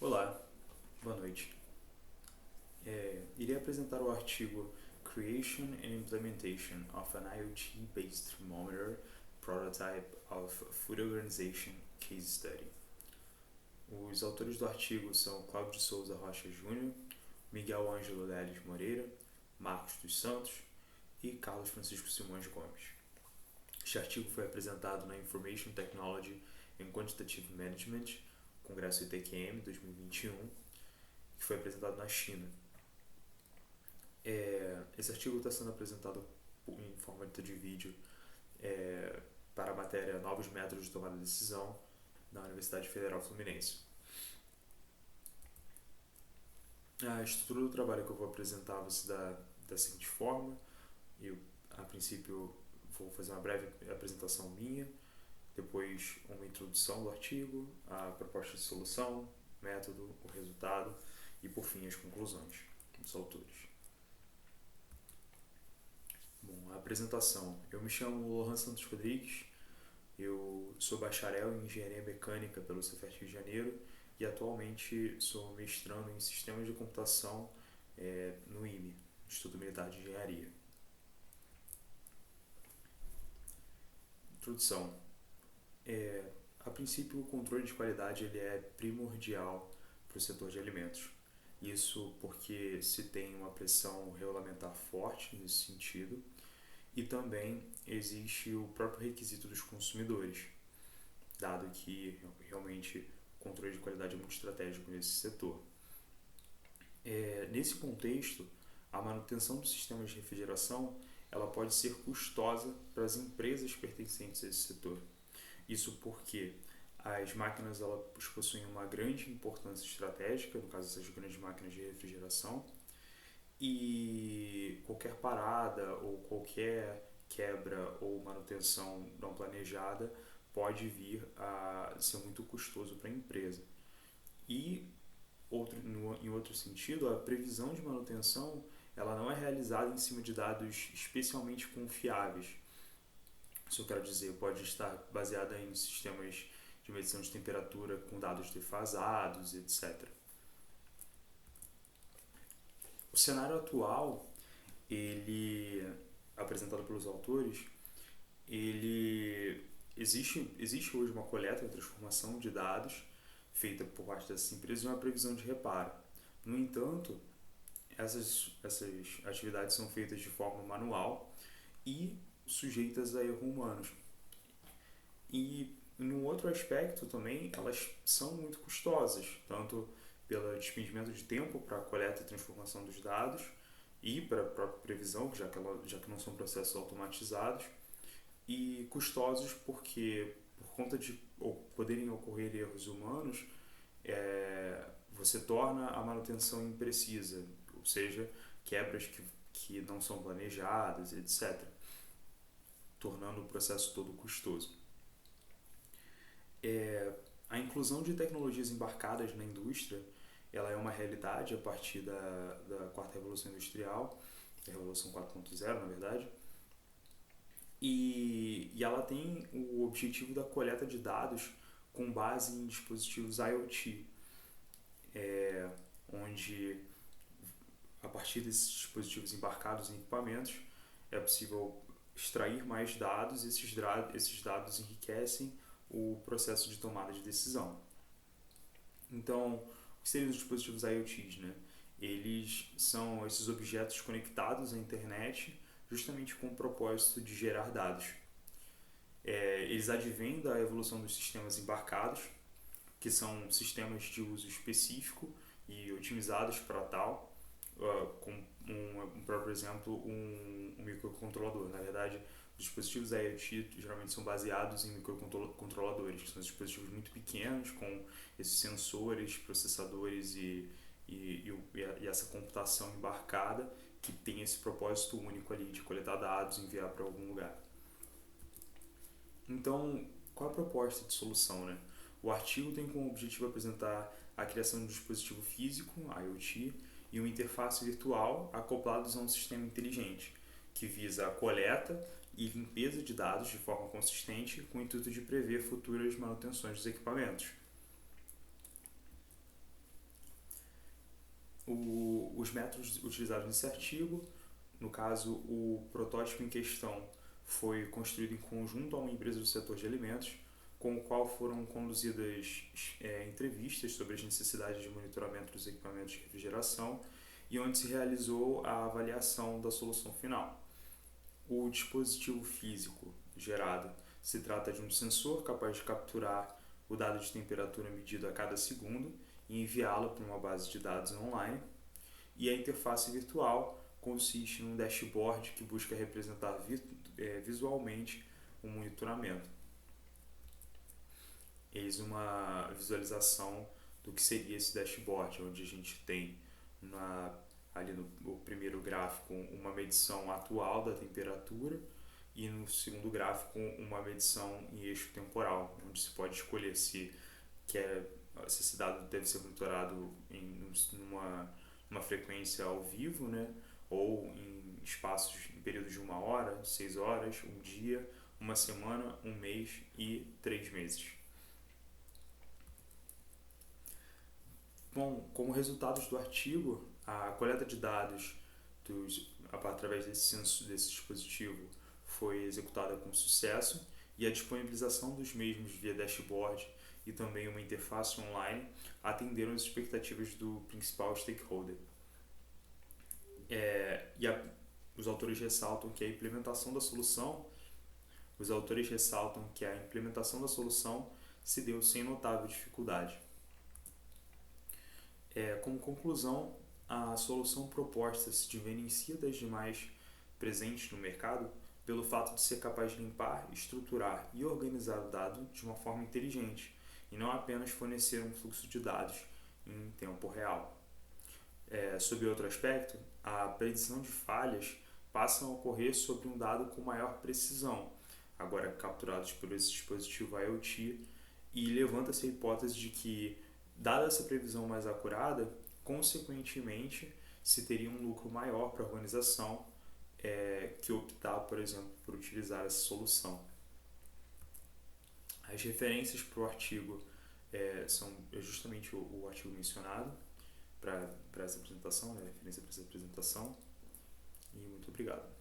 Olá, boa noite. Irei apresentar o artigo Creation and Implementation of an IoT-based Thermometer Prototype of Food Organization Case Study. Os autores do artigo são Cláudio de Souza Rocha Júnior, Miguel Ângelo Leles Moreira, Marcos dos Santos e Carlos Francisco Simões Gomes. Este artigo foi apresentado na Information Technology and Quantitative Management, Congresso ITQM 2021, que foi apresentado na China. Esse artigo está sendo apresentado em formato de vídeo para a matéria Novos Métodos de Tomada de Decisão da Universidade Federal Fluminense. A estrutura do trabalho que eu vou apresentar vai se dar da seguinte forma. Eu, a princípio, vou fazer uma breve apresentação minha, depois uma introdução do artigo, a proposta de solução, método, o resultado e, por fim, as conclusões dos autores. Bom, a apresentação. Eu me chamo Lohan Santos Rodrigues, eu sou bacharel em Engenharia Mecânica pelo Cefet Rio de Janeiro e atualmente sou mestrando em Sistemas de Computação no IME, Instituto Militar de Engenharia. Introdução. A princípio, o controle de qualidade ele é primordial para o setor de alimentos. Isso porque se tem uma pressão regulamentar forte nesse sentido e também existe o próprio requisito dos consumidores, dado que realmente o controle de qualidade é muito estratégico nesse setor. Nesse contexto, a manutenção dos sistemas de refrigeração ela pode ser custosa para as empresas pertencentes a esse setor. Isso porque as máquinas elas possuem uma grande importância estratégica, no caso dessas grandes máquinas de refrigeração, e qualquer parada ou qualquer quebra ou manutenção não planejada pode vir a ser muito custoso para a empresa. E em outro sentido, a previsão de manutenção ela não é realizada em cima de dados especialmente confiáveis. Isso eu quero dizer, pode estar baseada em sistemas de medição de temperatura com dados defasados, etc. O cenário atual, ele apresentado pelos autores, existe hoje uma coleta e transformação de dados feita por parte dessas empresas e uma previsão de reparo. No entanto, essas atividades são feitas de forma manual e sujeitas a erros humanos. E, num outro aspecto também, elas são muito custosas, tanto pelo despendimento de tempo para a coleta e transformação dos dados e para a própria previsão, já que não são processos automatizados, e custosos porque, por conta de poderem ocorrer erros humanos, você torna a manutenção imprecisa, ou seja, quebras que não são planejadas, etc., tornando o processo todo custoso. A inclusão de tecnologias embarcadas na indústria ela é uma realidade a partir da quarta revolução industrial, a revolução 4.0 na verdade, e ela tem o objetivo da coleta de dados com base em dispositivos IoT, onde a partir desses dispositivos embarcados em equipamentos é possível extrair mais dados e esses dados enriquecem o processo de tomada de decisão. Então, o que seriam os dispositivos IoTs, né? Eles são esses objetos conectados à internet justamente com o propósito de gerar dados. Eles advêm da evolução dos sistemas embarcados, que são sistemas de uso específico e otimizados para tal, com um próprio exemplo, um microcontrolador. Na verdade, os dispositivos IoT geralmente são baseados em microcontroladores, que são dispositivos muito pequenos, com esses sensores, processadores e essa computação embarcada, que tem esse propósito único ali de coletar dados e enviar para algum lugar. Então, qual a proposta de solução, né? O artigo tem como objetivo apresentar a criação de um dispositivo físico, IoT, e uma interface virtual acoplados a um sistema inteligente, que visa a coleta e limpeza de dados de forma consistente com o intuito de prever futuras manutenções dos equipamentos. Os métodos utilizados nesse artigo, no caso, o protótipo em questão foi construído em conjunto a uma empresa do setor de alimentos, com o qual foram conduzidas entrevistas sobre as necessidades de monitoramento dos equipamentos de refrigeração e onde se realizou a avaliação da solução final. O dispositivo físico gerado se trata de um sensor capaz de capturar o dado de temperatura medido a cada segundo e enviá-lo para uma base de dados online. E a interface virtual consiste num dashboard que busca representar visualmente o monitoramento. Eis uma visualização do que seria esse dashboard, onde a gente tem ali no primeiro gráfico uma medição atual da temperatura e no segundo gráfico uma medição em eixo temporal, onde se pode escolher se esse dado deve ser monitorado numa frequência ao vivo, né? Ou em em períodos de 1 hora, 6 horas, um dia, uma semana, um mês e 3 meses. Bom, como resultados do artigo, a coleta de dados através desse dispositivo foi executada com sucesso e a disponibilização dos mesmos via dashboard e também uma interface online atenderam as expectativas do principal stakeholder. Os autores ressaltam que a implementação da solução se deu sem notável dificuldade. Como conclusão, a solução proposta se diferencia das demais presentes no mercado pelo fato de ser capaz de limpar, estruturar e organizar o dado de uma forma inteligente e não apenas fornecer um fluxo de dados em tempo real. Sob outro aspecto, a predição de falhas passa a ocorrer sobre um dado com maior precisão, agora capturados por esse dispositivo IoT, e levanta-se a hipótese de que, dada essa previsão mais acurada, consequentemente se teria um lucro maior para a organização que optar, por exemplo, por utilizar essa solução. As referências para o artigo são justamente o artigo mencionado para essa apresentação, referência para essa apresentação, e muito obrigado.